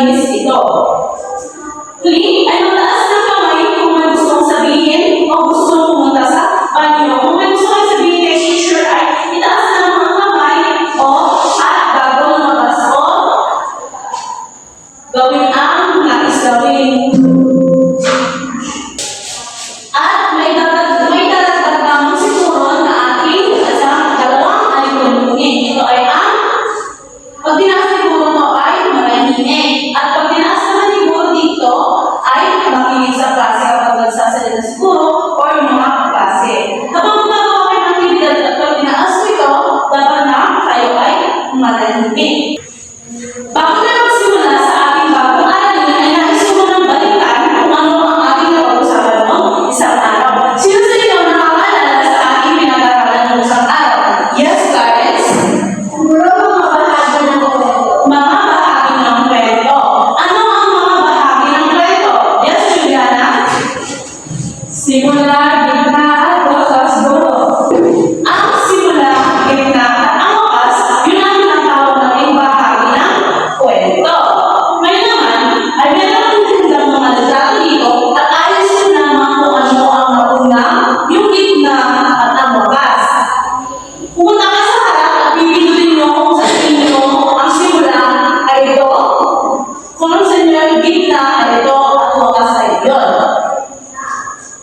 malinis ito. Huli, ay mataas ng kamay kung may gustong sabihin o gustong pumunta sa banyo. Kung may gustong sabihin kay teacher ay itaas na mga kamay o at bago lumabas o gawin ang nais gawin. At may dadagdag naman siguro na ating sa dalawang alimunin. Ito ay ang pag tinaas siguro mo ay manahimik. At pag tinaas naman siguro dito ay makinig sa klase kapag nagsasalita siguro or mga klase. Kapag gumagawa kayo ng aktibidad at pag tinaas mo ito, dapat na kayo ay manahimik. Bago na magsimula sa ating bagong aralin, ay nais ko munang balikan kung ano ang ating napag-usapan noong isang araw. Sino sa inyo nakakaalala sa ating pinag-aralan noong isang araw? Yes, parents? Siguro mga bahagi ng kwento. Mga bahagi ng kwento. Ano ang mga bahagi ng kwento? Yes, Juliana? Simula, gitna, at wakas, dulo. Ang simula, gitna, at ang wakas, yun ang tinatawag nating bahagi ng kwento. Ngayon naman, ay meron ng mga detalye dito at ayos ko naman kung ano ang nauna, yung gitna, at ang wakas. Pumunta ka sa harap at pipindutin mo kung sa inyo ang simula ay ito. Kung ang sa inyo ang gitna ay ito at wakas ay yun.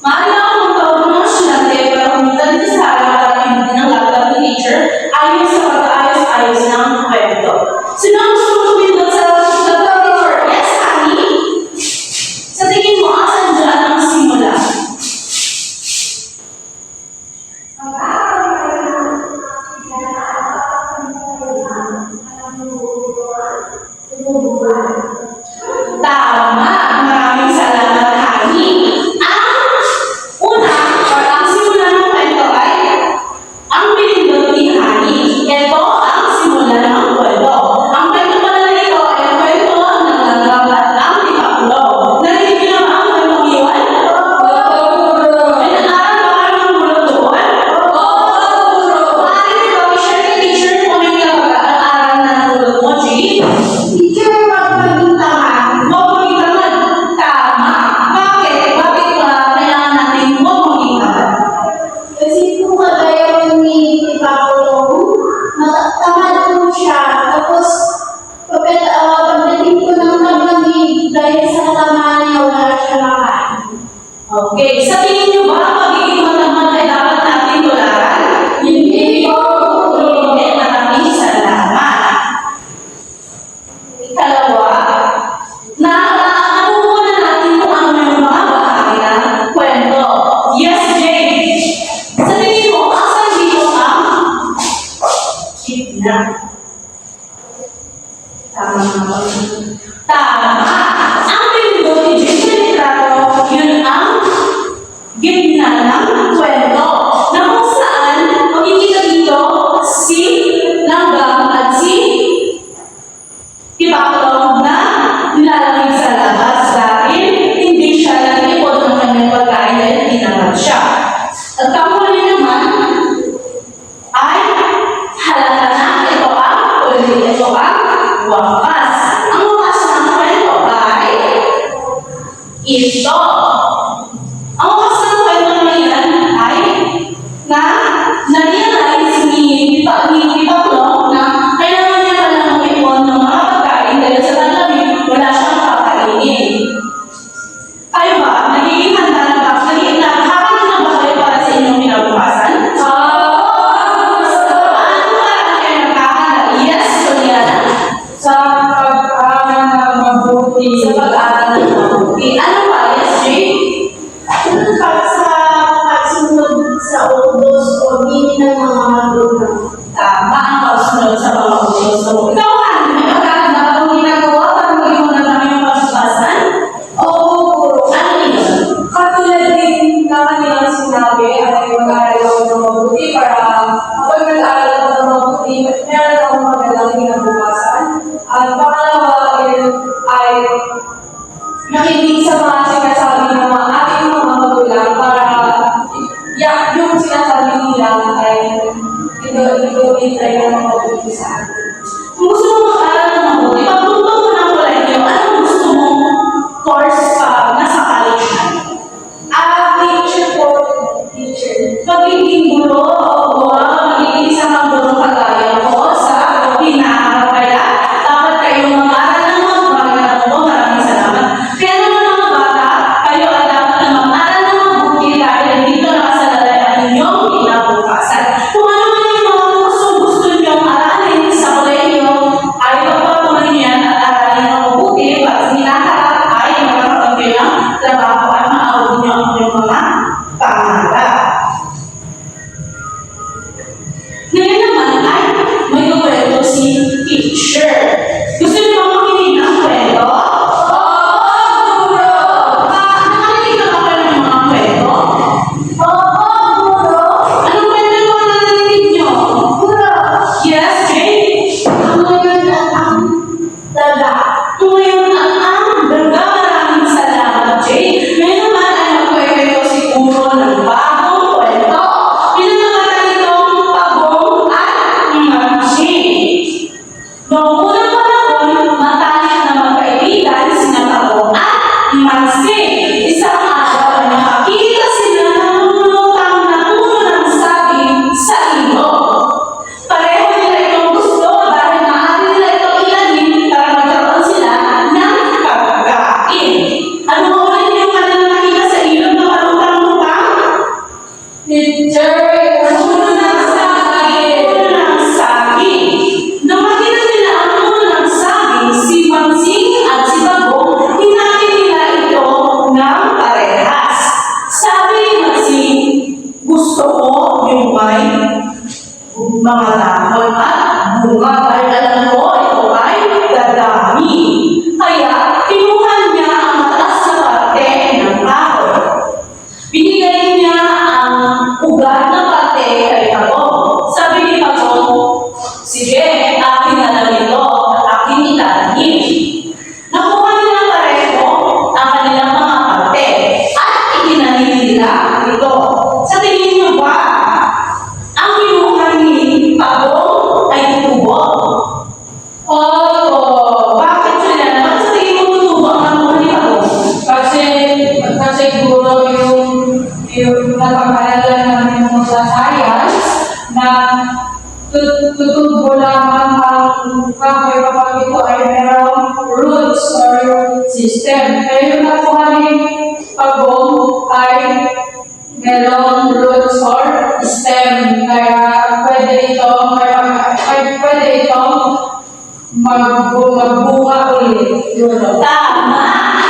Maaari ako magtawag ng mga estudyante para pumunta dito sa harap para pindutin ang laptop ni teacher ayon sa pag-ayos-ayos ng kwento. Sino ang gusto mo pindot sa laptop teacher? Yes, honey? Sa tingin mo, asan dyan ang simula? Tama! Maraming salamat, honey. Ang una, or ang simula ng kwento ay ang pinindot ni honey. Ito ang simula ng kwento. Ang kwento pala na ito ay ang kwento ng langgam at ang tipakulo. Narinig niyo na ba ang kwentong iwan? Ay, nag-aaral ba kayo ng gulo doon? Maaari ba i-share kay teacher kung ano yung pag-aaral na ng gulo mo, Jade? Teacher, wag maging tama. Huwag maging tamad. Tama. Bakit? Bakit ba kailangan natin huwag maging tamad? Kasi kung kagaya ni Paolo, tamad po siya. Tapos, pagdating ko ng naglamig, dahil sa katamaan niya, wala siya makain. Okay. Sa tingin niyo ba pagiging matamad ay dapat natin tularan? Hindi po. Hindi. Maraming salamat. Ikalawa, nakukuha na natin kung ano yung mga bahagi ng kwento. Yes, Jane. Sa tingin mo, asan dito ang gitna? Tama ba? Tama. Ang pinindot ni Jane sa litrato, yun ang gitna ng kwento. Na kung saan, makikita dito si langgam at si tipaklong na nilalamig sa labas dahil hindi siya nag-ipon ng kanyang pagkain dahil tinamad siya. At kamuli naman ay halata na ito ang wakas. Ang wakas ng kwento ay ito. Ang wakas ng kwento na yan ay na-realize ni Tipaklong na kailangan niya palang mag-ipon ng mga pagkain dahil sa talamig wala siyang kakainin. Kayo ba? Nagiging handa na ba? Nakakita na ba kayo para sa inyong kinabukasan? Paano ba kayo nakahanda? Yes, Juliana? Sa pag-aaral ng mabuti. Sa pag-aaral ng mabuti. Ano ba? Yes, Jay? Sa pagsunod sa utos o dini ng mga magulang. Tama ang kausunod sa mga utos mo. Ikaw, Han, may pagkakanda ka bang ginagawa para maging magandang iyong pagsubasan? Oo, Ano yun? katulad din na kanilang sinabi ay mag-aaral ako ng mabuti para kapag nag-aaral ako ng mabuti, meron akong magandang kinabukasan. At pangalawa ay makinig sa mga sinasabi ng mga ating mga magulang para yung sinasabi nila ay ito ay ng mabuti sa atin. Kung gusto mo mag-aral ng mabuti, pagtutong mo ng kolehiyo, anong bunga dahil alam ko ito ay dadami. Kaya kinuha niya ang mataas na parte ng kahoy. Binigay niya ang ugat na parte kay Pagong. Sabi ni Pagong, sige, akin na lang ito at akin itatanim. Nakuha nila pareho ang kanilang mga parte at itinanim nila ito. Sa tingin niyo ba, ang kinuha ni Pagong ay tutubo? Oo. Bakit sila? Bakit sa tingin mo tutubo ang nakuha ni Pagong? Kasi siguro yung napag-alala namin mo sa science na tutubo lamang ang kahoy kapag ito ay merong roots or system. Pero yung nakuha ni Pagong ay merong roots or stem. Kaya pwede itong magbunga ulit. Yun. Tama!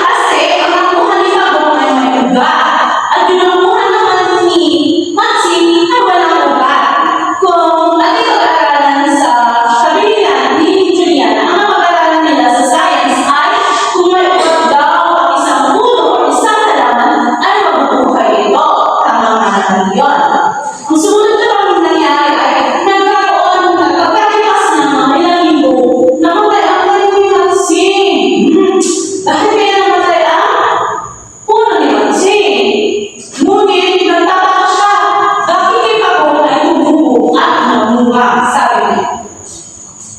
Kasi ang nakuha ni Pagong ay may ugat. At yung nakuha naman ni Maxine ay walang ugat. Kung ating pag-aralan sa kabilihan ni Juliana, ang pag-aralan nila sa science ay kung may ugat daw ang isang puno o isang halaman ay mabubuhay ito. Tama nga naman yun. Ang sumunod na pang nangyari ay pagkalipas ng mga ilang linggo, namatay ang tayo ni Maxine. Bakit kaya namatay ang puno ni Maxine? Ngunit nagtataka siya, bakit kay Pagong ay tumubo at namunga? Sabi niya,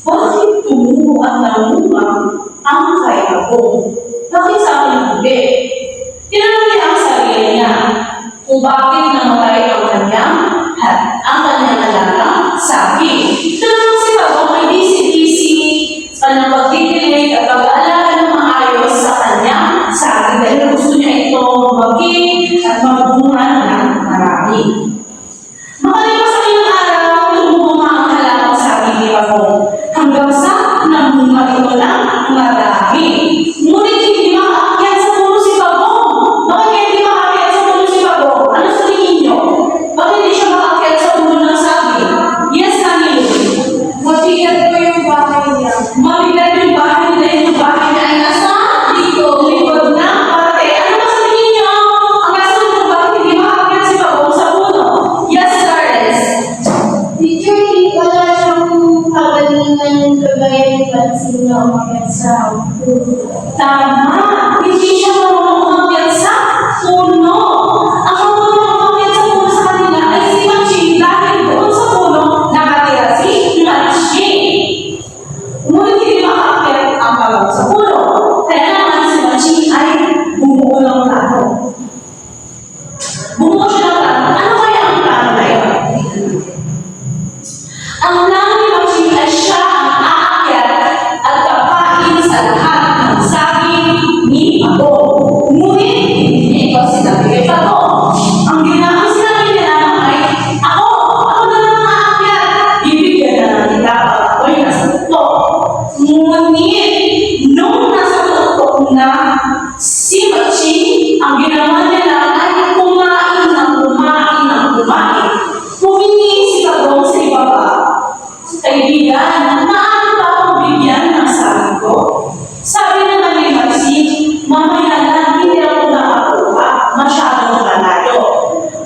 bakit tumubo at namunga ang kay Pagong? Bakit sa akin hindi? Tinanong niya ang sarili niya kung bakit namatay ang kanyang alagang sabi. Tinanong si Pagong ay busy-busy sa kanyang pagdidilig at pag-aalaga ng maayos sa kanyang sabi dahil gusto niya ito maging at magbunga ng marami. Makalipas ang ilang araw, tumubo ang halagang sabi ni Pagong hanggang sa namunga ito ng marami. Ngunit hindi makaakyat sa puno si Pagong. Bakit hindi makaakyat sa puno si Pagong? Ano sa tingin niyo? Bakit hindi siya makaakyat sa puno ng sabi? Yes, Camille. Mabigat ko yung bahay niya. Mabigat yung bahay nila, yung bahay na ay nasa likod ng parte. Ano ba sa tingin niyo? Ang nasa likod bakit hindi makaakyat si Pagong sa puno? Yes, Carles. Teacher, wala siyang kagalingan kagaya ni Maxine na umakyat sa puno. Tama! Hindi siya marunong umakyat sa puno. Ang marunong umakyat sa puno sa kanila ay si Maxine dahil doon sa puno nakatira si Maxine. Ngunit hindi makaakyat ang Pagong sa puno. Kaya naman si Maxine ay bumuo ng plano. Bumuo siya ng plano. Ano kaya ang plano na yun? Ang plano ni Maxine ay siya ang aakyat at kakain sa lahat ng saging ni Pagong. Ngunit, hindi niya ito sinabi kay Pagong. Ang sinabi niya lamang ay, ako na lang ang aakyat. Bibigyan na lang kita pag ako'y nasa tuktok. Ngunit, nung nasa tuktok na si Maxine, ang ginawa niya lang ay kumain ng kumain. Humingi si Pagong sa ibaba. Kaibigan, maaari ba akong bigyan ng sabi ko? Sabi naman ni Maxine, mamaya na hindi ako nakakuha, masyadong malayo.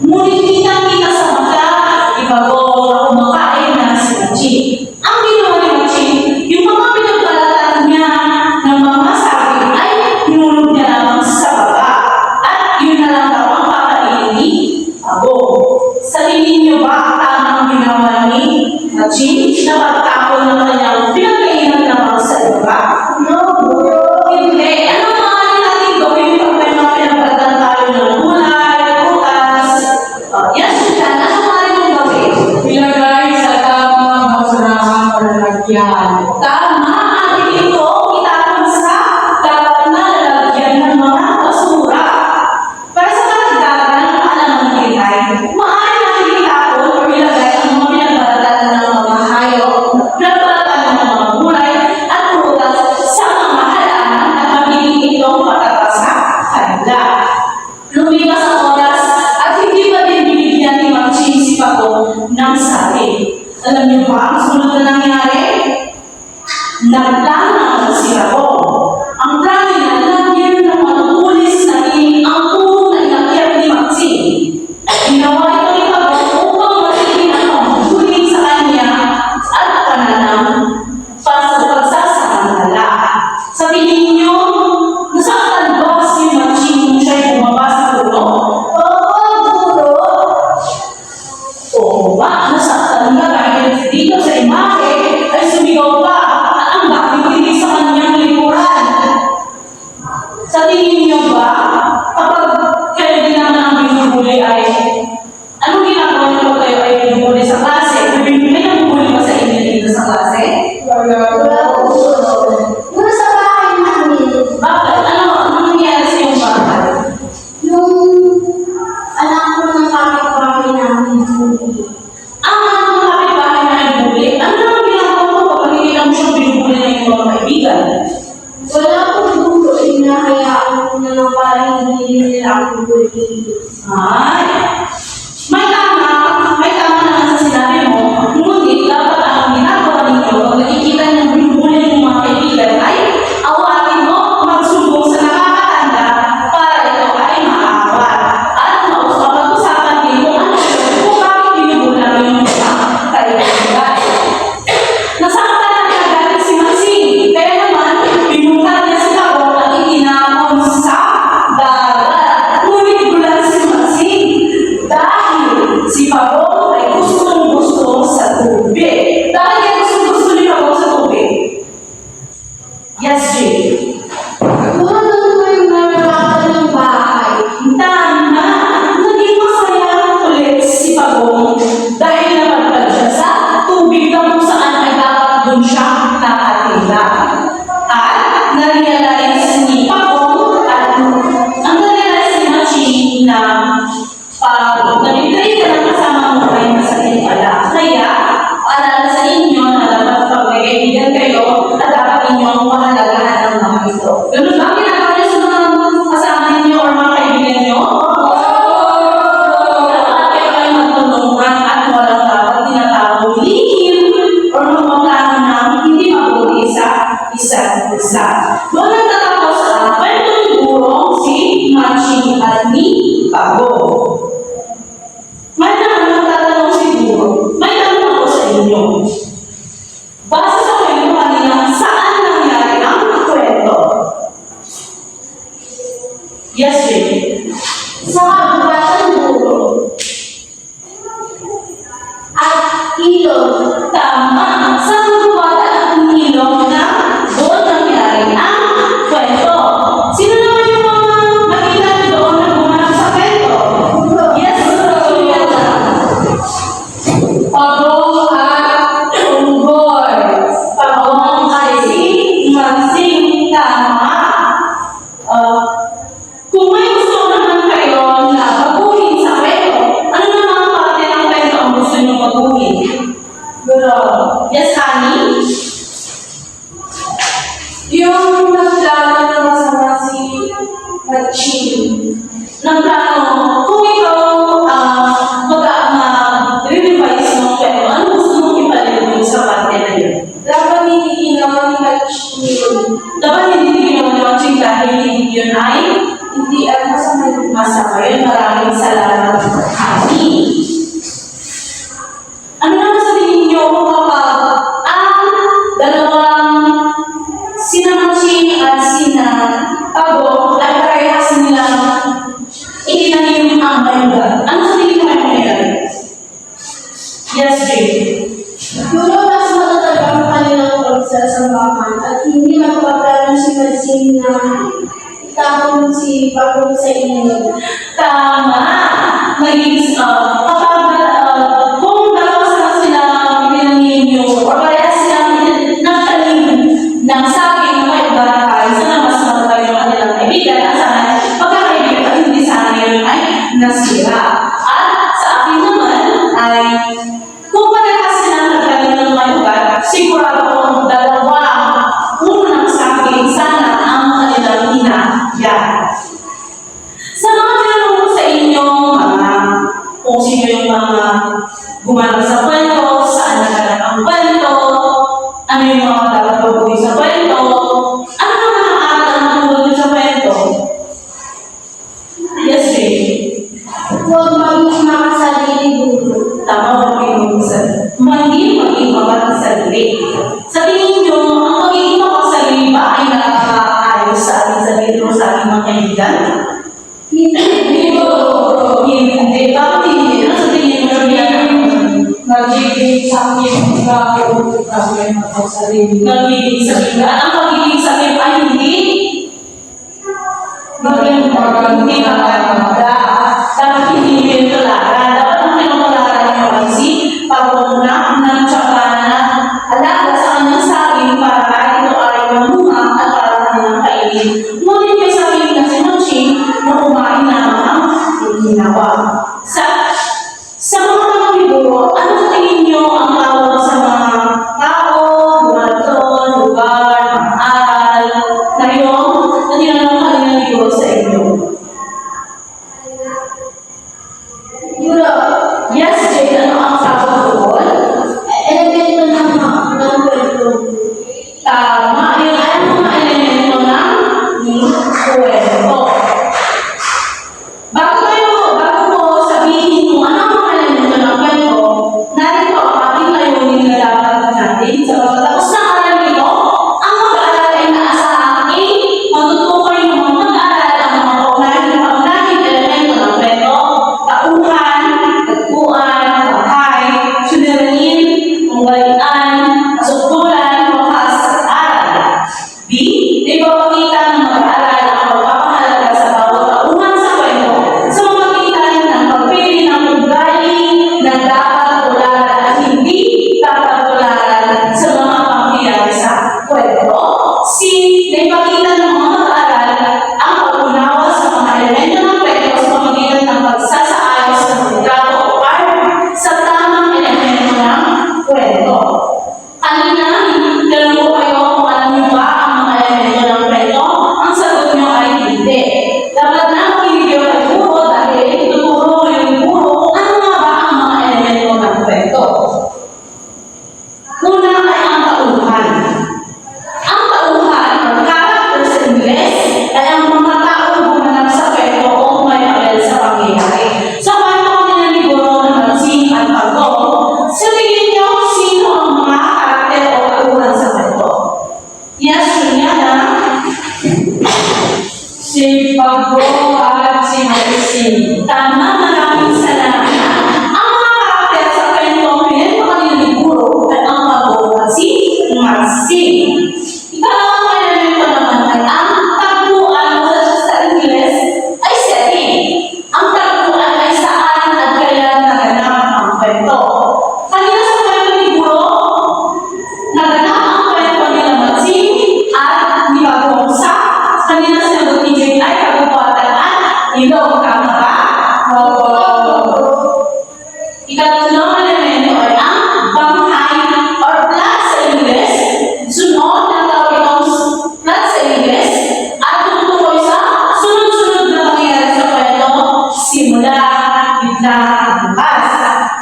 Ngunit kitang-kita sa mata ni Pagong na kumakain na si Maxine. Ang ginawa ni Maxine, yung mga pinagbalatan niya ng mga sabi ay hinulog niya lamang sa baba. At yun na lang daw ang kakainin ni Pagong. Sa tingin niyo ba tamang ginawa ni Maxine na pagtapon ng kanyang pinagkainan lamang sa iba? No, Hindi. Ano maaari natin gawin pag may mga pinagbalatan tayo ng gulay, butas? Yes, Julian. Ano maaari mong gawin? Ilagay sa tamang basurahan o lalagyan. Tama, atin ito itapon sa dapat na lalagyan ng mga basura. Para sa karagdagan ng kaalaman ng Pilay, maaari natin itapon o ilagay ang mga pinagbalatan ng mga hayop, pinagbalatan ng mga gulay at prutas sa mga halaman at magiging itong patata sa kanila. Lumipas ang oras at hindi pa din binigyan ni Maxine si Pagong ng sabi. Alam niyo ba ang sunod na nangyari? Nagplano si Rabo. Ang plano niya, lagyan ng matutulis na ang puno na inakyat ni Maxine. Ginawa ito ni Pablo upang matigil ang pagbubulig sa kanya at pananang pagsasamantala. Sa tingin niyo, nasaktan ba si Maxine kung siya'y bumaba sa puno? Oo ba? Nasaktan ka dahil dito sa imahe ay sumigaw pa at ang daming tinig sa kanyang likuran. Sa tingin niyo ba, kapag kayo din naman ang binubuli ay, anong ginagawa niyo pag kayo ay binubuli sa klase? May nabubuli ba sa inyo dito sa klase? Muna sa bahay namin, Bakit? Ano nangyayari sa iyong bahay? yung anak ko ng kapitbahay namin, Ang mga kapitbahay na nabubuli, ano naman ginagawa mo kapag nakikita mo siyang binubuli ng iyong mga kaibigan? wala akong dulo, hinahayaan ko na lang para hindi nila ako bully. Ay, may tama naman sa sinabi mo, ngunit dapat ang ginagawa ninyo pag nakikita niyo binubuli ng mga kaibigan ay awatin mo, magsumbong sa nakakatanda para ito ay maawat. At mapag-usapan din kung ano kung bakit binubuli ang iyong mga kaibigan. Nasaktan na agad si Maxine, kaya naman binuhat niya si Pablo at itinapon sa dagat. Ngunit gulat si Maxine dahil si Pablo ay gustong-gusto sa tubig. Dahil kaya gustong-gusto ni Pablo sa tubig? Yes, Jay. Muna doon ko yung naranasan ng bahay. Tama! Naging masaya ulit si Pablo dahil napadpad siya sa tubig na kung saan ay dapat doon siya nakatira. At narealize ni Pablo at ang narealize ni Machine na pag nag-try ka ng kasama mo ay masakit pala. Kaya, alala sa inyo na dapat pag nag-kaibigan kayo at dapat inyong mahalagahan ang mga ito. Ganun ba? Ginagawa niyo sa mga kasama ninyo or mga kaibigan niyo? Dapat kayo ay magtulungan at walang dapat tinatawag lihim or magpaplano ng hindi mabuti sa isa't isa. Doon nagtatapos ang kwento ni Guro, si Machine at ni Pabo. May nagtatanong siguro, may tanong ako sa inyo. Base sa kwento kanina, saan nangyari ang kwento? Yes, Jay. Sa kabutasan dulo. At ilog. Tama. Sa Buwata at Ilog na doon nangyari ang kwento. Sino naman yung mga nakita niyo doon na gumanap sa kwento? Yes, Juliana. Pablo at Unggoy. Pagawang ay si Maxine. Tama. Kung may gusto naman kayo na baguhin sa kwento, ano naman ang parte ng kwento ang gusto niyo baguhin? Yes, Honey? Yung nagplano na masama si Machine. Nagplano, kung ikaw mag-revise ng kwento, ano gusto mong ipalibig sa parte na yun? Dapat hindi naman ni Machine. Dapat hindi ginawa ni Machine dahil hindi yun ay Hindi at masama yun. masama yun. Maraming salamat, Honey. Ano naman sa tingin niyo kapag ang dalawang sina Machine at sina Pabo ay parehas nilang itinanim ang bayugan? Ano sa tingin mo ay mangyayari? Yes, Jay. Siguro mas matatag ang kanilang pagsasambahan at hindi magpaplano si Maxine na itapon si Pablo sa inyo. Tama! Kapag kung dalawa sila pinanginyo o kaya sila nagtanim ng saging na may barakay, sana mas matagay yung kanilang kaibigan at sana pagkakaibigan at hindi sana yun ay nasira. At sa akin naman ay kung parehas sila nagtanim ng mayugan, sigurado kung dalawa unang saging sana ang kanilang inahyan. Sa mga tinanong ko sa inyo, kung sino yung mga kaibigan? Hindi po. Hindi. Bakit hindi? Ano sa tingin mo yan? Nagiging sakit ka o problema ko sa sarili. Nagiging sakit ka? Ang pagiging sakit ay hindi? Hindi maganda. Dapat hindi yun tularan. Dapat ang tinutularan mo ay si pagod na, nagtsaka na, alaga sa kanyang saging para ito ay mamunga at para kanilang kainin. Ngunit may sabihin na si Mochi na kumain na ang ginawa. Sa mga nagbiburo, ano sa tingin niyo ang tawag sa mga tao, lugar, lugar, aral, na yung na tinanong kanina libro sa inyo? Europe. Yes, Jade, ano ang tawag doon? Elemento ng kwento. Tama, yun ay ang mga elemento ng kwento. Bago ko sabihin kung ano ang mga elemento ng kwento, narito ang ating layunin na dapat natin sa pagkatapos ng aral nito. Ang mag-aaral ay naasa aking matutukoy ng mga mag-aaral ang mga pangunahing elemento ng kwento, tauhan, tagpuan, bahay, suliranin, tunggalian, kasukdulan, wakas, at aral. B. Ipapakita ng mag-aaral ang pagpapahalaga sa bawat tauhan sa kwento sa pamamagitan ng pagpili ng ugali na dapat tularan at hindi dapat tularan sa mga pangyayari sa kwento. C. Ipapakita ng mga mag-aaral ang pag-unawa sa mga elemento ng kwento sa pamamagitan ng pagsasaayos ng litrato o art sa tamang elemento ng kwento. Kanina, tinanong ko kayo kung alam niyo ba ang mga elemento ng kwento. Ang sagot niyo ay hindi. Dapat na makinig kayo kay guro dahil tuturo ko yung guro kung ano nga ba ang mga elemento ng kwento. Una ay ang tauhan. Ang tauhan, or character sa Ingles, ay ang mga taong gumanap sa kwento o may papel sa pangyayari. Sa kwento kanina ni Guro na Matsing at Pagong, sa tingin niyo, sino ang mga karakter o tauhan sa kwento? Yes, Juliana. Si Pagong at si Marising. Tama, maraming salamat. Ang mga karakter sa kwento rin kanina ni Guro at ang Pagong at si Matsing. Ikalawang elemento naman ay ang tagpuan o sa Ingles ay setting. Ang tagpuan ay saan at kailan naganap ang kwento. Kanina sa kwento ni Guro, naganap ang kwento ni Matsing at ni Pagong sa kanina sinagot ni Jane ay kagumpatan at ilog. Tama ba? Ikatlong elemento ay ang banghay or plot sa Ingles. Sunod na tawag itong plot sa Ingles at tumutukoy sa sunod-sunod na pangyayari sa kwento, simula, gitna, at bukas.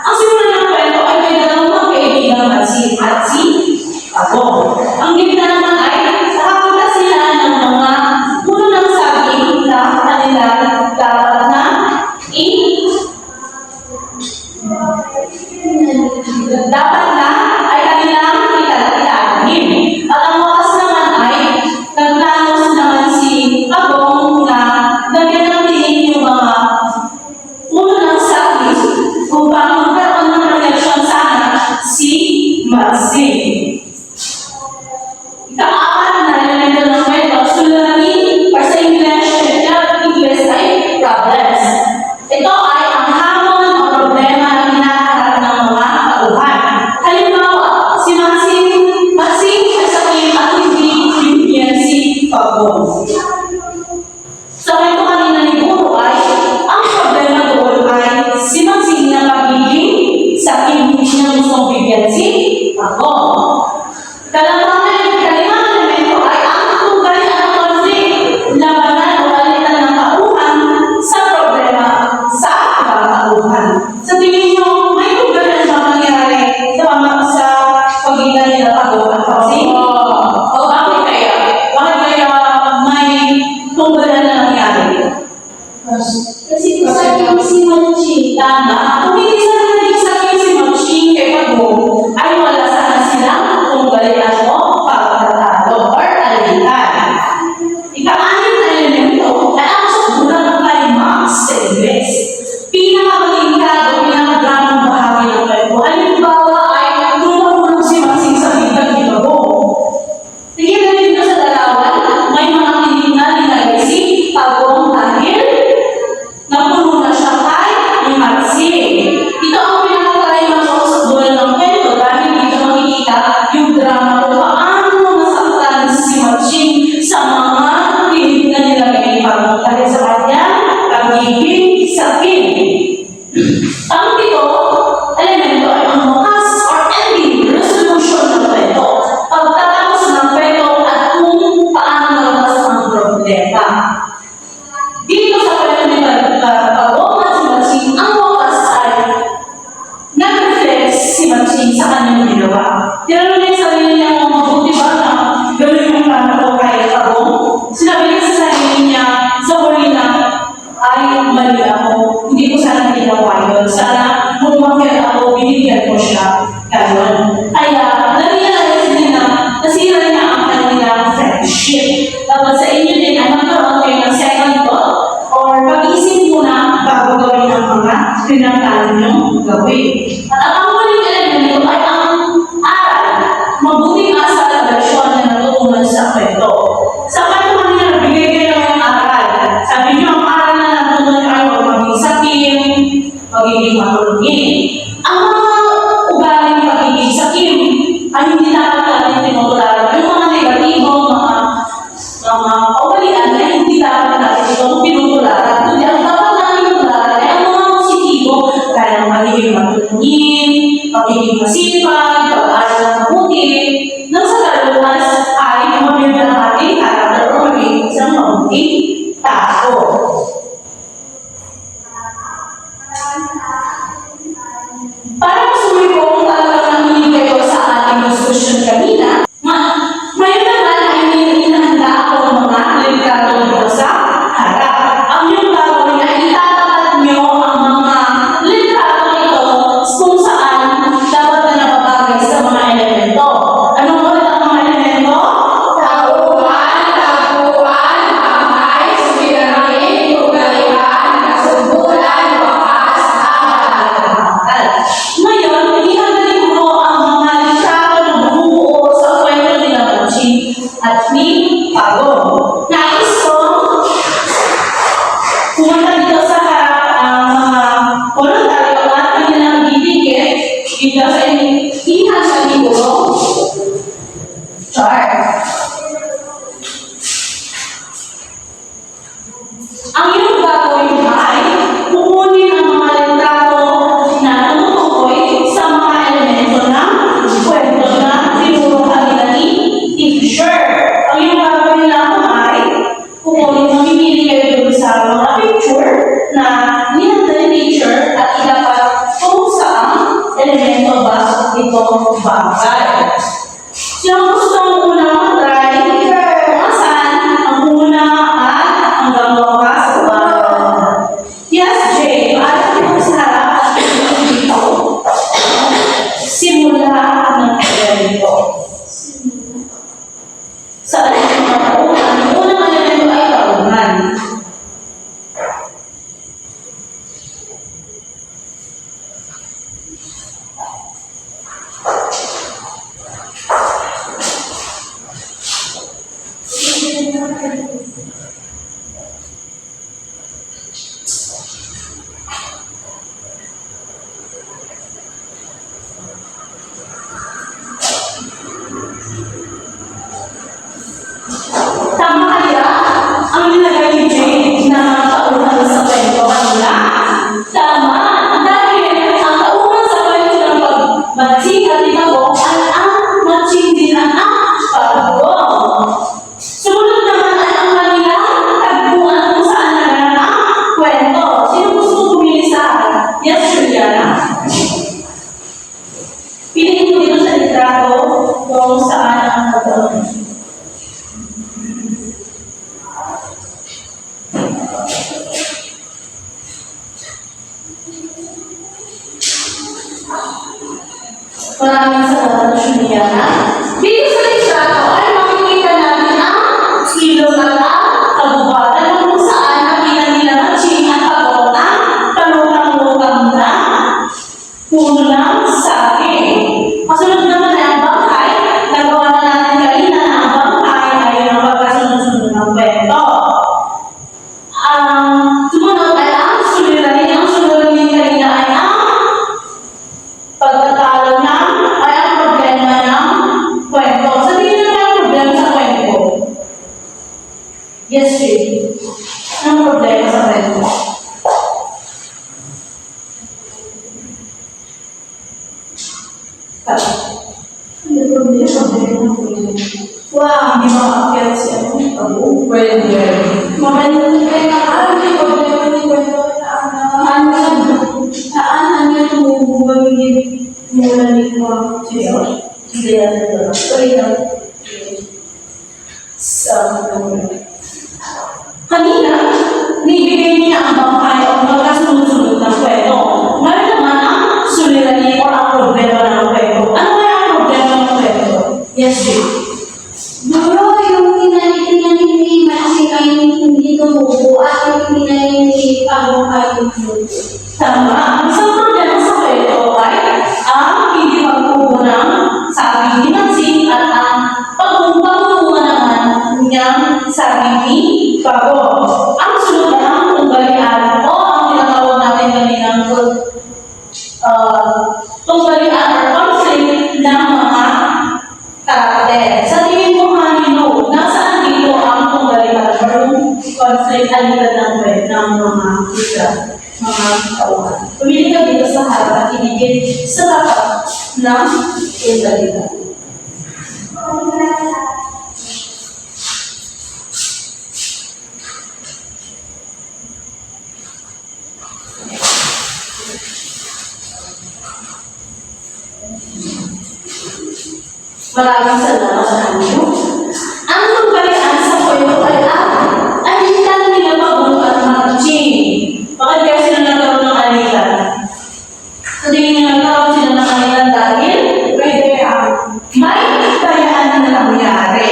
Ang simula ng kwento ay may dalawang magkaibigang at si Pagong. Ang gitna naman ay nakakita sila ng mga puno ng saging na kanila dapat na dapat na ay kanilang itatanim. At ang wakas naman ay nagtanos naman si Pagong na lagyan ng tingin yung mga puno ng saging upang magkaroon ng protection sana si Matsing. mali ako, hindi ko sana ginawa yun. Sana kung bakit ako, binigyan ko siya. Ganon. Kaya, na-realize din na nasira niya ang kanilang friendship. Dapat sa inyo din ay magkaroon kayo ng second thought or pag-isip muna bago gawin ang mga pinagkalan niyong gawin. At ang huling elemento ay ang aral, mabuting asal at leksyon na natutunan sa kwento. Sa kwento kanina, nagbigay kayo ng aral. Sabi niyo, ang aral na natutunan niyo ay huwag maging sakim, magiging matulungin. Ang mga ugaling pagiging sakim ay hindi dapat natin tinutularan. Yung mga negatibo, mga kawalian ay hindi dapat natin itong pinutularan. Kundi ang dapat natin tinutularan ay ang mga positibo, kaya magiging matulungin, magiging masipag, pag-aaral ng mabuti, nang sa kaluwas ay mabigyan ang ating character o magiging isang mabuting tao. Para masulit ko kung talagang nakinig kayo sa ating discussion kanina, ngayon naman ay may inahanda ako ng mga litrato dito sa harap. Ang iyong gagawin ay itatapat niyo ang mga litrato ito kung saan dapat na nakabagay sa mga elemento. Anong ulit ang mga elemento? Tauhan, taguan, kamay, spiramin, tugalian, kasubulan, wakas, akal. Ngayon, ihagaling ko ang mga litrato na bumubuo sa kwento ni Lamucci at ni Pagong. Nais ko pumunta dito sa harap ang mga voluntaryo at kanilang bibigyan dito sa inyong sa libro. Char. Ang iyong gagawin ay kukunin ang mga litrato na tumutukoy sa mga elemento ng kwento na tinuro kanila ni teacher. Ang iyong gagawin lang ay kukunin, mamimili kayo dun sa mga picture na ninanda ni teacher at ilapat kung saan elemento ba ito bagay. Sino gusto ang unang mag-try? Kung asan ang una at hanggang wakas ba? Yes, Jay. Maaari mo sa harap at dito. Simula ng elemento. Sa elemento ang unang elemento ay taungan. Tama kaya ang nilagay ni Jane na tauhan sa kwento kanila? Tama, dahil ang tauhan sa kwento ng pag-matsing at Pagong ay ang matsing din ang Pagong. Sumunod naman ay ang kanilang tagpuan kung saan naganap ang kwento. Sino gusto pumili sa akin? Yes, Juliana. Piliin mo dito sa litrato kung saan ang Pagong. Maraming salamat, Juliana. Dito sa litrato ay makikita natin ang ilog at ang kabubatan kung saan nakita nila Matching at Pagong ang palutang-lutang na puno ng saging. Kasunod naman ay ang bangkay. Nagawa na natin kanina na ang bangkay ay ang pagkasunod-sunod ng kwento. Sumunod ay ang suliranin. Ang suliranin kanina ay ang pagtatalo ng ay ang problema ng kwento. Sabihin naman ang problema sa kwento. Yes, Jay. Anong problema sa kwento? Ano problema? Wow! Hindi makaakyat si Pagong. Pwede. Magaling kayo na alam yung problema ni kwento na ano tumubugay mula ni ko. Hindi yan ito. Sorry lang. Kanina, nibigay niya ang bangkay o Yes, Jay. Duro, yung tinanim ni Maxine ay hindi tumubo at yung tinanim ni Pagong ay tumubo. Tama. Isang problema sa kwento ay ang hindi pagkubo ng sabi ni Maxine at ang pagkukuha naman niyang sabi ni Pago. Ang sunod ay ang tunggalian o ang tinatawag natin kaninang tunggalian or conflict ng mga karakter. Sa tingin mo, Hanino, nasaan dito ang tunggalian or yung conflict alitan ng mga isa? Mga kawan. Pumili ka dito sa harap at inigit sa tapat ng tunggalian. Maraming salamat sa inyo. Ang tunggalian sa kwento ay alitan nila Pagong at Maxine. Bakit kaya sila nagkaroon ng alitan? Sa tingin niyo nagkaroon sila ng alitan dahil may kayaan na nangyari.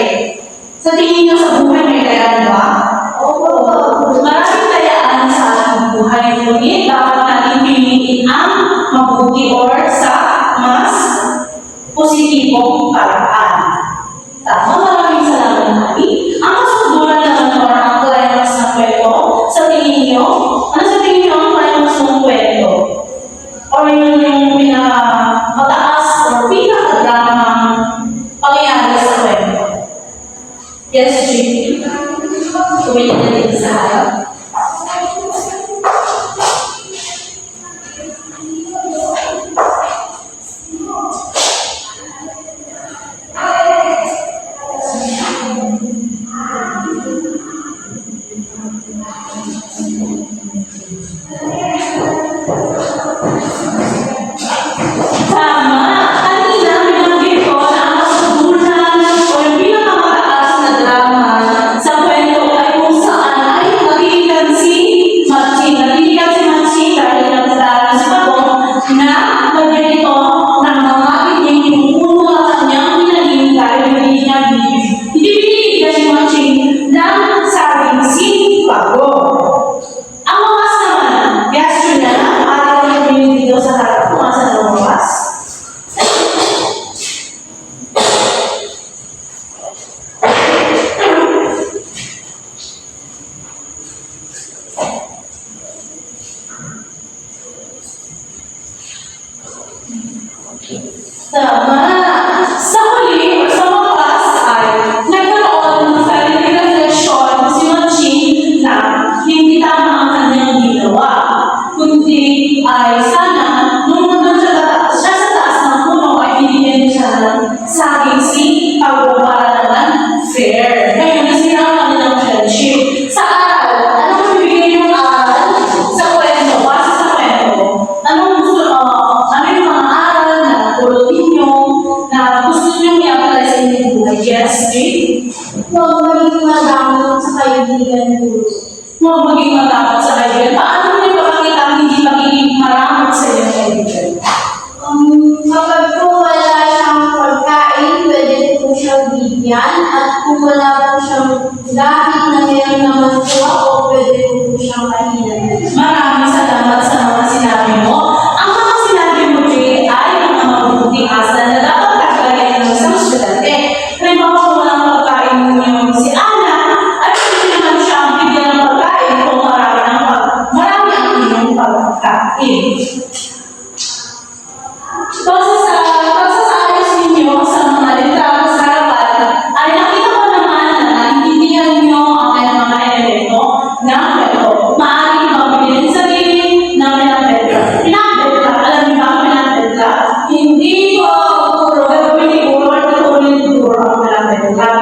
Sa tingin niyo sa buhay may kayaan ba? Opo. Maraming kayaan sa ating buhay. Ngunit dapat natin piliin ang mabuti or sa mas positibong paraan. Tama, maraming salamat, Nani. Ang kasunduran naman or ang climax ng kwento, sa tingin niyo, ano sa tingin niyo ang climax ng kwento? Or yun yung pinakamataas or pinakadramang pangyayari sa kwento? Yes, Jim. Tumingin na din sa harap. Tama. Kanina, binanggit ko na ang kasunduran o yung pinakamataas na drama sa kwento ay kung saan ay nagiging si Maxine. Nagiging si Maxine dahil nagdadala si Pagong na magyan ito ng mga inyong pinupuno at kanyang pinaging dahil hindi niya binibigyan si Maxine ng sabing si Pagong. Ang wakas naman, reaction na ating nagpinili dito sa harap kung asan ang wakas. Tama. Sa huli, o sa wakas ay nagkaroon ng sarili refleksyon si Maxine na hindi tama ang kanyang ginawa. Kundi ay sana, nung nandun siya sa taas ng puno ay binigyan siya ng saging si Pagong para naman fair. Ngayon, nasira ang kanilang friendship. Sa aral, anong bibigyan yung aral sa kwento? Base sa kwento, anong gusto, ano yung mga aral na pulutin nyo, na gusto nyo i-apply sa inyong buhay? Yes, Jane? Huwag maging madamot sa kaibigan ko. Huwag maging matakot sa kaibigan. Paano mo ipapakita ang hindi magiging maramot sa inyong kaibigan? Kapag po wala siyang pagkain, pwede po siyang bigyan. At kung wala po siyang gamit na meron naman po ako, pwede po siyang kahinan. Maraming salamat sa mga sinabi mo. Ang mga sinabi mo, Jay, ay mga mabubuting asal na dapat kagayan ng isang estudyante. Halimbawa, kung walang pagkain mo si Ana, ay pwede naman siyang bigyan ng pagkain kung marami ang inyong pagkain. Pagsasaayos ninyo sa mga litrato sa harapan, ay nakita ko naman na naintindihan niyo ang kanyang mga elemento ng kwento. Maaaring mabilin sabihin na pinapedra. Pinapedra. Alam niyo ba ang pinapedra? Hindi ko puro gagawin ni Puro at tutuloy ni Puro ang pinapedra.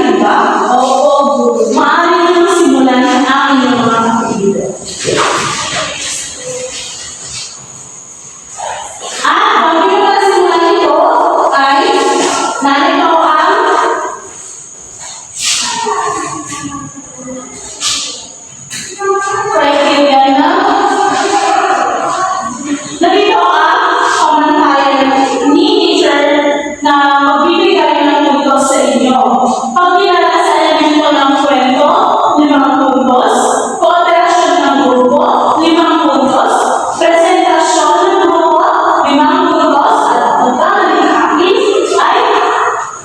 Naiintindihan ba? Opo, guro. Maaari niyong simulan ang inyong mga kapatid. Bago nyo pala simulan ito, ay narito ang criteria na narito ang pamantayan ni teacher na magbibigay ng puntos sa inyo. Pag kilala sa elemento ng kwento, 5 puntos. Kooperasyon ng grupo, 5 puntos. Presentasyon ng grupo, 5 puntos. At pagkamalikhain ay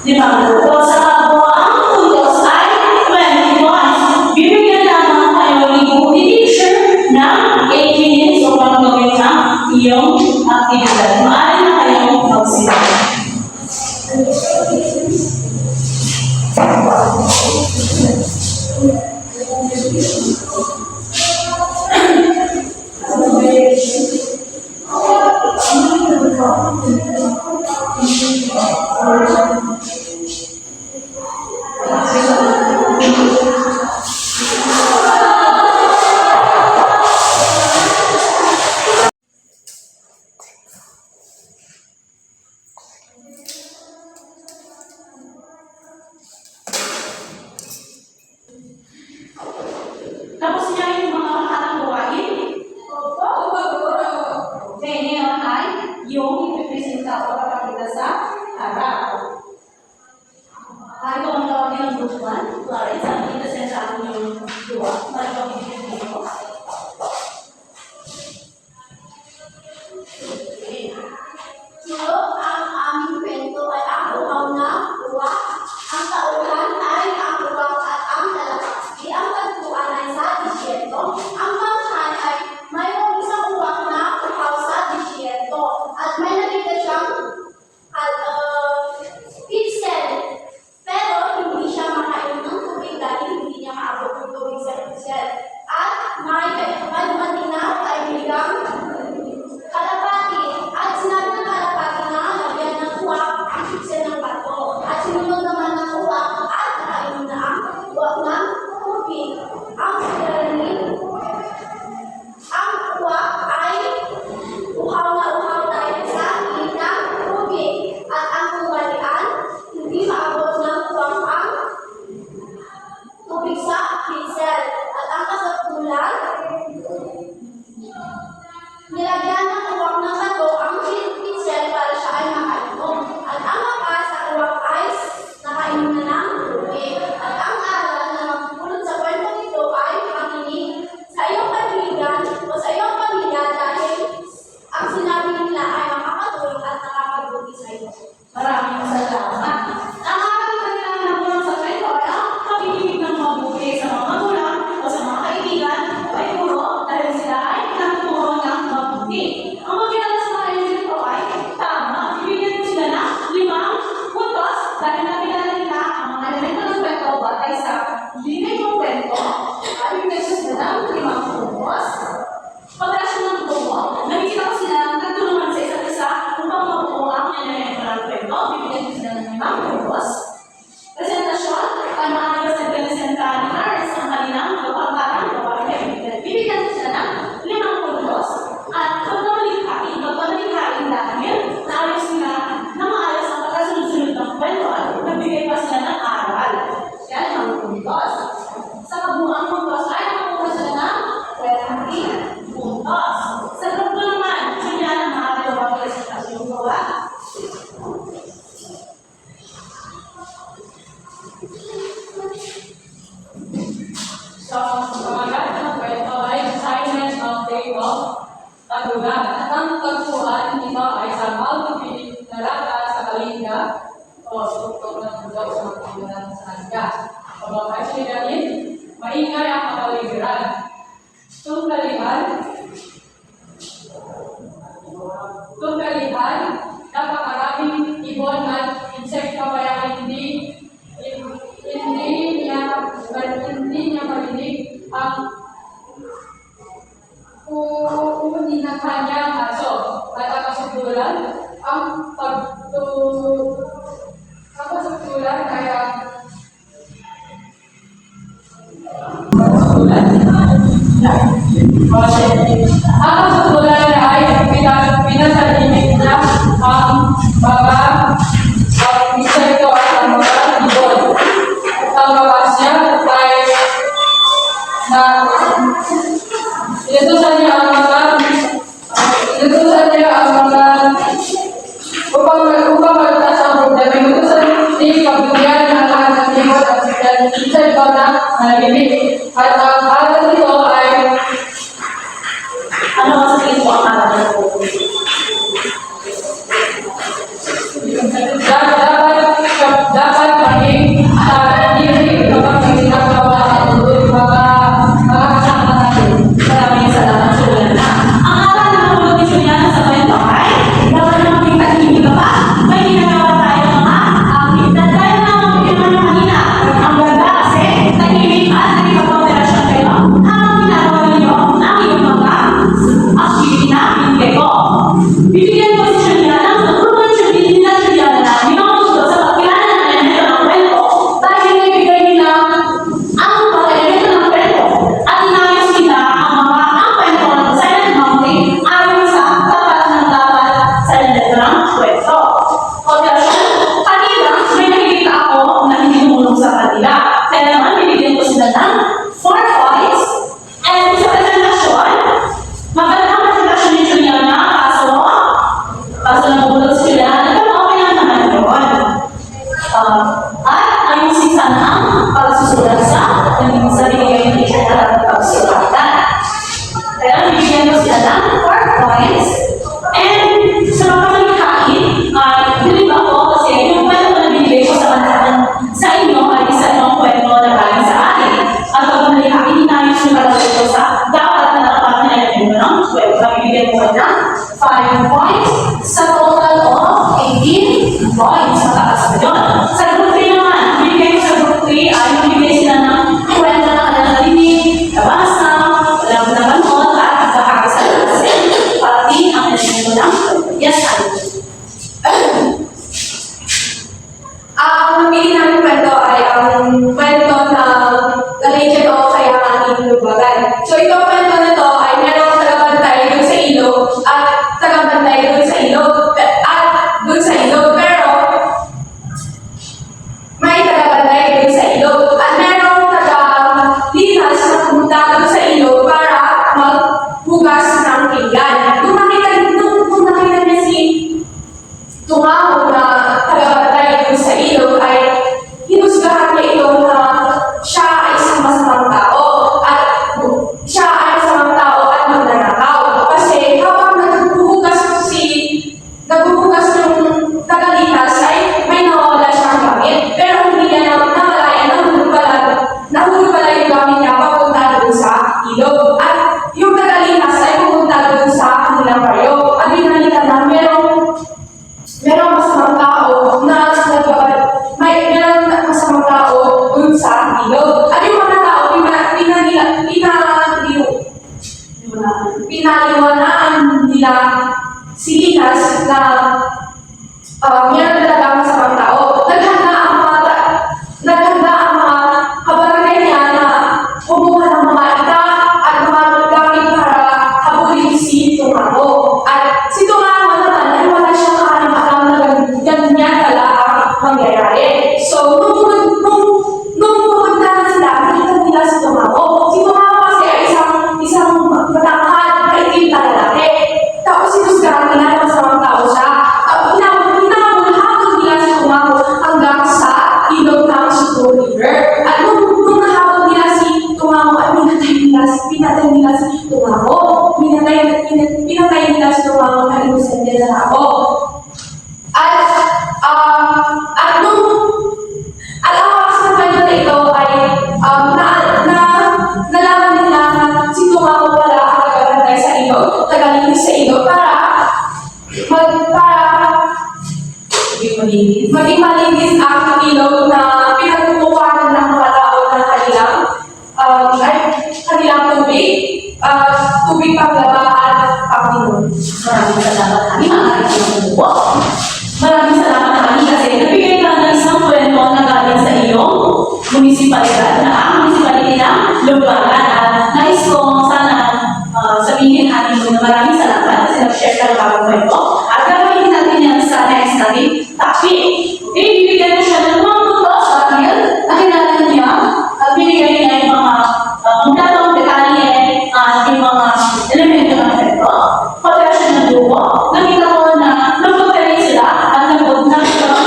5 puntos. Sa kabuuan puntos ay 20 points. Bibigyan lamang kayo ni teacher ng 8 minutes upang gawin ang iyong aktibidad. Maaari na kayong magsimula. Tapos niya yung mga makakatang gawain. Okay, ngayon ay yung ipipresenta o papakita sa harap. Ito ang tawagin ng group 1. Clarence, ang ipipresenta ang yung duwa. Para pag-ibigin dito. Guro, ang aming kwento ay ang uhaw na uwak. Ang tauhan ay ang uwak at ang dalakasbi. Ang tagpuan ay sa disyerto. Ang banghan ay mayroong isang uwak na uhaw sa disyerto. At may nakita siyang pinsel. Pero hindi siya makainom ng tubig dahil hindi niya maabot ng tubig sa pinsel. At may madinat ay bigang kalapati. At sinabi ng kalapati na lagyan ng uwak ang pinsel ng bato. At sinunod naman ng uwak at nakainom na ang uwak ng tubig. Ang sinarin, ang uwak ay uhaw na uhaw dahil sa init ng tubig. At ang kumalian, hindi maabot ng uwak ang tubig sa pinsel. At ang kasatulan, nilagyan ng uwak ng bato ang pinsel para siya ay makainom. At ang mapa sa uwak ay nakainom na ng tubig. At ang aral na magpupulot sa kwento nito ay makinig sa iyong kaibigan o sa iyong pamilya dahil ang sinabi nila ay makakatulong at nakakabuti sa iyo. Maraming salamat. Ang aking kanilang nakulang sa kwento ay ang pag-ibig ng mabuti sa mga magulang o sa mga kaibigan o ay guro dahil sila ay nagturo ng mabuti. Ang magkilala sa mga elemento ay tama. Bibigyan mo sila ng 5 puntos dahil nakilala nila ang mga elemento ng kwento batay sa limit ng kwento. At bibigyan mo sila ng 5 puntos. Pagkasyon ng grupo, nakikita ko sila nagtulungan sa isa't isa upang mabuo ang elemento ng kwento. Bibigyan ko sila ng 5 puntos. Presentasyon, ay maayos na presenta ni Clarence ang kanilang kapagbatang gawain. Bibigyan ko sila ng 5 puntos. At pagkamalikhain dahil naayos nila na maayos ang pagkasunod-sunod ng kwento at nagbigay pa sila ng aral. Yan, 5 puntos. Sa kabuuang puntos ay nakuha sila ng 20 puntos. Sa grupo naman, siya ang makakagawa presentasyon gawa. So, pamagat ng kwento ay assignment of day of tagulan. At ang tagpuan nito ay sa Maltupili na lata sa Kalinga o tuktok ng bugaw sa magpilihan sa Kalinga. Pababay siya ganin, maingay ang kapaligiran. Tungkalihan, napakaraming ibon at insekto kaya hindi niya marinig ang uuni ng kanyang aso. At ang kasukdulan, ang kasukdulan kaya Ang pagkukulan niya ay pinasalinig niya ang mga insekto at ang mga ibon. Ang bakas niya ay inutusan niya ang mga upang malutasan ang problema. Inutusan niya pagbuyan ng lahat ng ibon at insekto na nalibig. At ang alat nito ay Ano ang sabihin ko ang aral ng po? dapat maging tahimik kapag may ginagawa ang mga kasama natin. Maraming salamat, Juliana. Ang aral ng pulot ni Juliana sa kwento ay dapat na maging tahimik ka pa. May ginagawa tayo mga aktividad tayo na magpipiliman ng kanina. Ang ganda kasi tahimik at nagkikapag-operasyon kayo habang ginagawa ninyo ang iyong mga activity na binigay ko. Bibigyan ko si Juliana ng tuturuan nila Juliana na minututo sa pagkilala ng elemento ng kwento dahil naibigay nila ang mga elemento ng kwento at inayos nila ang kwento ng Silent Mountain ayon sa dapat sa elemento ng kwento. Operasyon, kanina may nakikita ako na hindi tumulong sa kanila. Kaya naman bibigyan ko sila ng 4 points and sa presentasyon, magandang presentasyon ni Juliana kaso nabulot si Juliana, pero okay lang naman yun. At ayun si Sanang pagsusulat sa binigay ni teacher na lang pagsulatan. Kaya bibigyan ko sila ng 4 points. And sa mga pagkain, bilib ako kasi yung kwento na binigay ko sa inyo ay isa ng kwento na galing sa akin. At pag malikain, inayos nyo talaga ito sa dapat na dapat na elemento ng kwento. Bibigyan ko ng 5 points sa total of 18 points. Mataas na yun. Sa group 3 naman, bibigyan ko sa group 3 ay bibigyan sila ng kwento na kanilang narinig, nabasa, walang napanood, at nakakasalansin. Pati ang elemento ng yes, ang pili namin kwento ay ang kwento ng The Legend of Kayahaning Lubagan. So itong kwento na to ay merong tagabantay dun sa ilog at tagabantay dun sa ilog pero may tagabantay dun sa ilog at merong taga-linas na pumunta dun sa ilog para maghugas ng pinggan. Kung nakita niya si Tungaw na tagabantay dun sa ilog ay hinusgahan niya ito na siya ay isang masamang tao at magnanakaw. Kasi habang nagbubugas ng tagalitas ay may nawawala siyang gamit. Pero hindi niya namalayan, nahulog pala yung gamit niya papunta dun sa ilog. At yung tagalitas ay pupunta dun sa kanilang baryo. At binalitan na merong masamang tao na merong masamang tao dun sa ilog. At yung mga tao, pinaliwanaan nila si Linas na meron talaga masamang tao. Naghanda ang mga kabarangay niya na kumuha ng mga ita at mga gamit para habulin si Tungaw. At si Tungaw naman ay wala siyang alam na ganyan pala ang mangyayari. So, nung pupunta na sila, nakita nila si Tungaw. Si Tungaw kasi ay isang matangkad, maitim na lalaki. Tapos sinusgahan nila na masamang tao siya. Hinabol nila si Tungaw hanggang sa ilog ng Cebu River. At nung nahabol nila si Tungaw at pinatay nila si Tungaw. Pinatay nila si Tungaw na inosente na tao. At ang akas ng kwento na ito ay nalaman nila na si Tungaw wala ang tagabantay sa ilog, tagalinis sa ilog maging malinis ang ilog na pinagkukuhanan ng mga tao ng kanilang tubig paglaba at pagminom. Maraming salamat kami, mga kaibigan. Maraming salamat kami kasi nabigay ka ng isang kwento na galing sa iyong munisipalidad na ang munisipalidad ng Lubagan. At nais ko sana magiging honeymoon na maraming salamat kasi nag-share ka ng bagong kwento. At gagawin natin yan sa next natin topic. Okay, bibigyan ko siya ng mga puntos dahil nakilala niya at binigyan niya yung mga magkatong detalye at yung mga elemento ng kwento. Pagkaya siya ng grupo, nakita ko na nag-compare sila at nagkaroon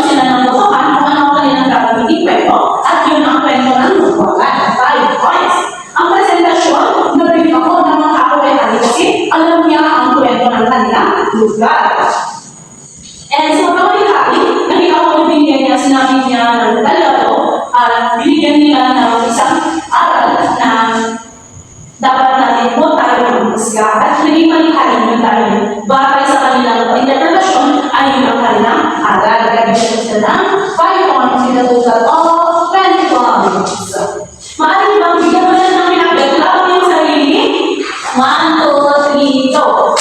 sila ng lupakan kung ano ang kanilang gagawin kwento at yun ang kwento ng lupakan. 5 points. Ang presentasyon, nabigyan ako ng mga kakulitan kasi alam niya ang kwento ng kanilang lugar. And sa mga kakulitan, nakita ko yung binigyan niya, sinabi niya ng dalawa at binigyan nila ng isang aral na dapat natin po tayo magmusga at naging malihain yung tayo batay sa kanilang interpretasyon ay yun ang kanilang aral. Gagawin sila ng 5 points with a total of 20 points. Maaari bang bigyan mo siya ng pinagdaglaw yung sarili? 1, 2, 3, go!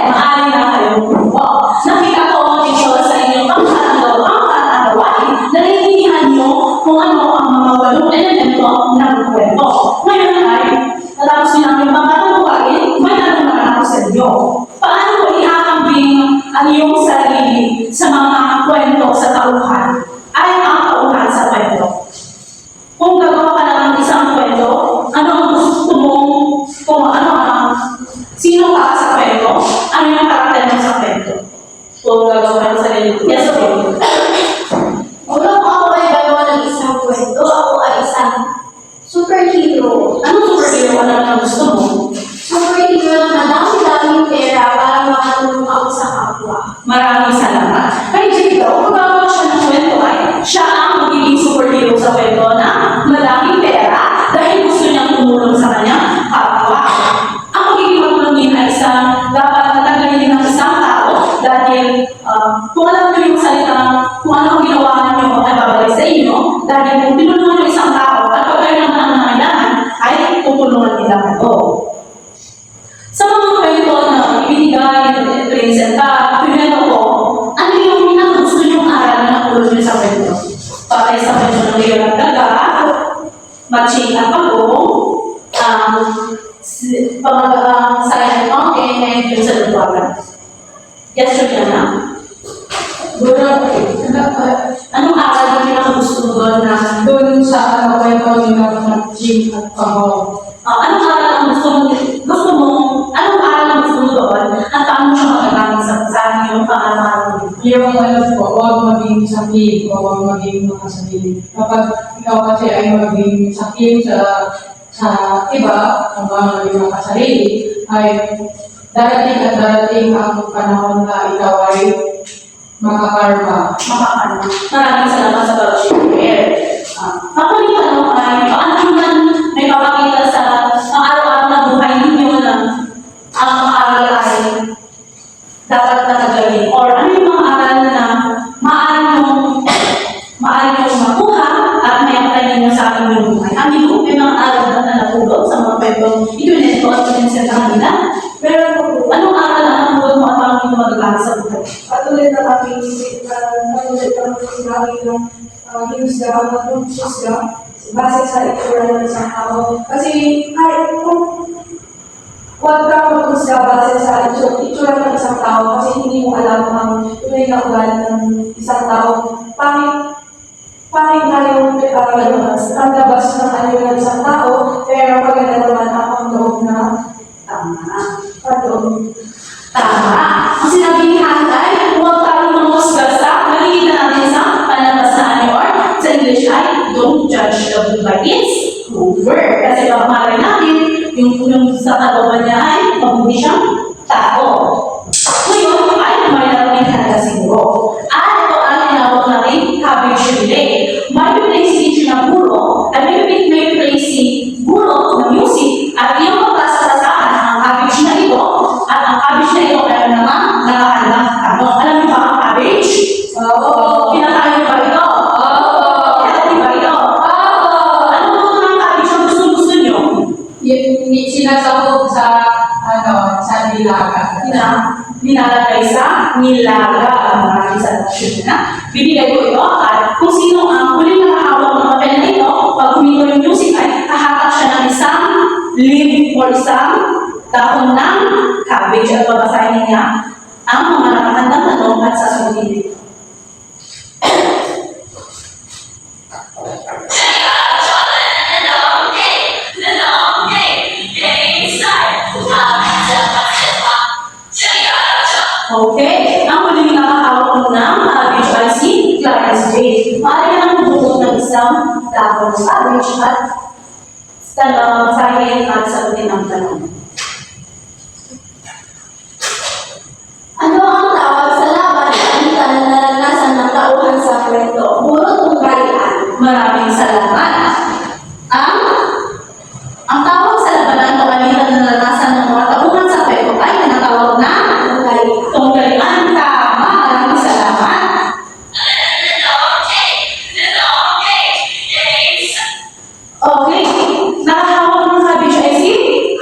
Maaari na kayong grupo. Nakita ko dito sa inyong pangkaragawain na naiintindihan nyo kung ano ang mga walong elemento ng kwento. Ngayon ay, natapos nyo namin pangkaragawain, may tanong naman ako sa inyo. Paano ko ihakambing ang iyong sarili sa mga kwento sa tauhan? Ay ang tauhan sa kwento. Kung gagawa ka lang ng isang kwento, ano ang gusto mong, sino ka sa kwento, ano yung karakter mo sa kwento? Kung gagawa ka ng sarili. Yes, okay. Una po ako ay gagawa ng isang kwento, ako ay isang superhero. Anong superhero ka naman ang gusto mo? Superhero na madami-daming pera para makatulong ako sa kapwa. Maraming salamat. Kaya dito, kung gagawa siya ng kwento ay, siya ang magiging superhero sa kwento na madaming pera dahil gusto niyang tumulong sa kanyang kapwa. Ang magiging matulungin ay isang dapat natanggalin ng isang tao dahil kung alam niyo yung salita, kung ano ang ginawa niyo ay babalik sa inyo, dahil kung tinulungan niyo isang tao at pag kayo naman ang nangailangan, ay tutulungan nila ito. Sa mga kwento na ibinigay, presenta, pinento ko, ano yung pinakagusto niyong aral na nakulong niyo sa kwento? Patay sa kwento ng Leo ng Daga, matching ang pagong, Silent Mountain, and yung sa Luwagan. Yes, sir, yan na. Anong aral yung pinakagusto mo doon na Doon sa kwento nila ng Jim at Pamo. anong aral ang anong aral ang gusto mo doon at paano siya magagamit sa iyong pangalaman mo? Yung po, huwag maging sakit, huwag maging makasarili. Kapag ikaw kasi ay maging sakit sa iba, kung ba maging makasarili, ay darating at darating ang panahon na ikaw ay makakarma. Makakarma. Maraming salamat sa pag-share. Kapalitan mo ay, paano naman may papakita sa ang araw-araw na buhay ninyo na ang mga aral ay dapat na nagawin? Or ano yung mga aral na maaari mong makuha at may apply ninyo sa aking buhay? Amin ko, may mga aral na natulog sa mga kwentong ikineto at pinensin sa kanila. Pero anong aral na natulog mo at paano ito magagamit sa buhay? Patuloy na kami sinabi ng hinusgahan at hinusga base sa itsura ng isang tao. Kasi kahit kung huwag kang mag-husga base sa itsura ng isang tao kasi hindi mo alam ang tunay na ugali ng isang tao. Pangit na yung ang labas ng anyo ng isang tao, pero maganda naman ang loob na pardon. Tama. Ang sinabi ni Hantay, huwag tayong mamusga sa nakikita natin sa palabas na ano or sa English ay don't judge the book by its cover. Kasi pagmamari natin, yung sa kalooban niya ay mabuti siyang tao. Ngayon ay mayroon talaga siguro. At ito ang tinawag natin cabbage relay. May replace ng guro at may replace si guro ng music at iyong pagkasasasahan ang cabbage na ito at ang cabbage na ito ay naman nakahandang tanong. Alam niyo ba ang cabbage? Oo. Pinatayo ba ito? Pinatayo ba ito? Ano po ng cabbage ang gusto niyo? Sinasahog sa nilaga. Nilalagay sa nilaga. Maraming salamat na. Bibigay ko ito at kung sino ang huling nakahawak ng papel na ito, pag huminto yung music ay hahatak siya ng isang leaf or stem, dahon ng cabbage. At babasahin niya ang mga nakakandang tanong at sasagutin dito. Okay, ang huling nakahawak mo ng cabbage ay si Clarence J. Maaari ka nang bumuot ng isang dahon ng cabbage at basahin at sagutin ang tanong. Ano ang tawag sa laban na naranasan ng tauhan sa kwento? Puro tunggalian. Maraming salamat. Ang tawag sa labanan o alitan na naranasan ng mga tauhan sa kwento ay tinatawag na Tunggalian. tunggalian. Tama. Maraming salamat. Okay. Nakahawak ng cabbage ay si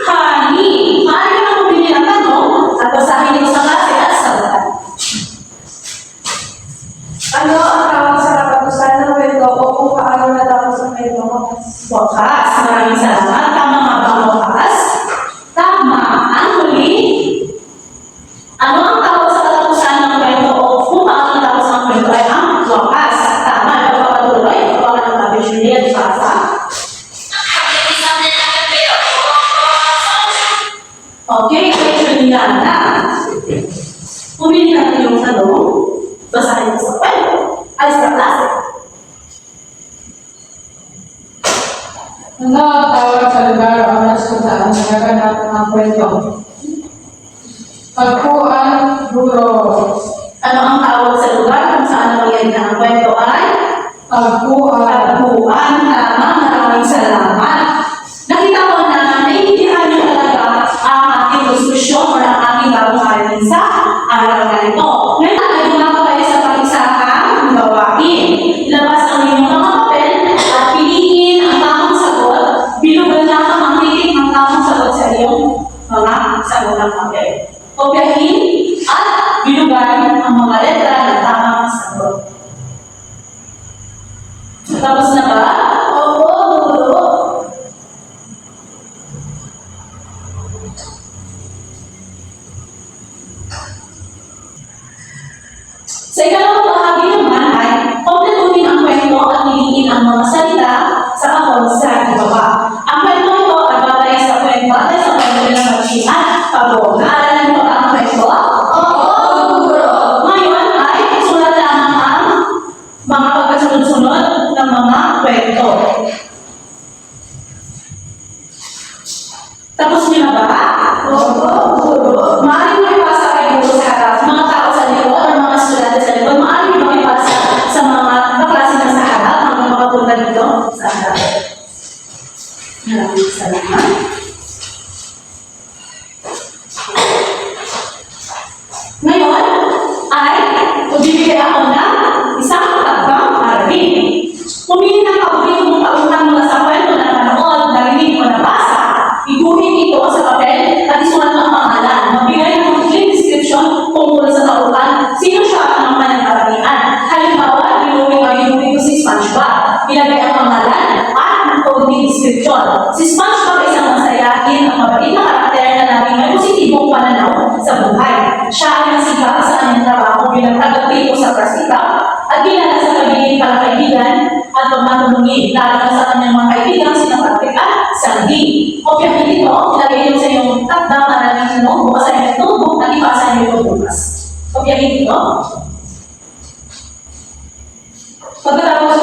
Honey. Maaari ka nang bumili ng tanong at basahin ito sa klase at sagutan. Ano ang tawag sa katapusan ng kwento o kung paano natapos ang kwento? Wakas. Maraming salamat. Tama nga ba ang wakas? Tama. Ang huli. Ano ang tawag sa katapusan ng kwento o kung paano natapos ang kwento ay ang wakas. Tama. Pagpapatuloy. Pagpapatuloy ng cabbage ni at basa. Okay. Kaya Juliana. Pumili natin yung tanong. Basahin mo sa kwento. Ay sa klase. Ano ang tawag sa lugar o oras kung saan nagaganap ang kwento? Pagpuan, guro. Ano ang tawag sa lugar kung saan nangyayari ang kwento ay Pagpuan. pagbuuan. Tama. Maraming salamat. Nakita ko na naiintindihan niyo talaga ang ating diskusyon o ang ating bagong aralin sa araw na ito. Ngayon ay gumagawa tayo sa pag-isahang gawain. Ilabas ang inyong mga papel at piliin ang tamang sagot. Bilugan lang ang titik ng tamang sagot sa iyong mga sagot ng papel. Kopyahin at bilugan ang mga letra ng tamang sagot. Tapos na ba? Opo, guro. Sa ikalawang bahagi naman ay kompletuhin ang kwento at piliin ang mga salita sa kahon sa ibaba. Ang kwento ito ay batay sa kwento at sa kwento ng Marching at Pabong. Naaralan mo ba ang kwento? Opo, guro. Ngayon ay sulat lamang ang mga pagkasunod-sunod ng mga kwento. Tapos niyo na ba? Opo, guro. Maaari mo ipasa kay guro sa harap, mga tao sa likod at mga estudyante sa likod. Maaari mo ipasa sa mga kaklase na sa harap, mga makapunta dito sa harap. Maraming salamat. Ngayon ay magbibigay ako ng isang tagbang aralin. Pumili ng paborito mong tauhan mula sa kwento na napanood, narinig o nabasa. Iguhin ito sa papel at isulat ang pangalan. Magbigay ng complete description tungkol sa tauhan, sino siya at ang kanyang karamihan. Halimbawa, binuwi ko si SpongeBob. Ilagay ang pangalan at ng complete description. Si SpongeBob ay isang masayahin at mabait na karakter na laging may positibong pananaw sa buhay. Siya ay nasikap sa kanyang trabaho bilang tagapito sa prasikap at kilala sa pagiging palakaibigan at pagmatunungin, lalo na sa kanyang mga kaibigan sina Patrick at Sandy. Kopyahin ito, ilagay ito sa iyong takdang aralin nyo, bukas sa iyong notebook at ipasa niyo ito bukas. Kopyahin ito. Pagkatapos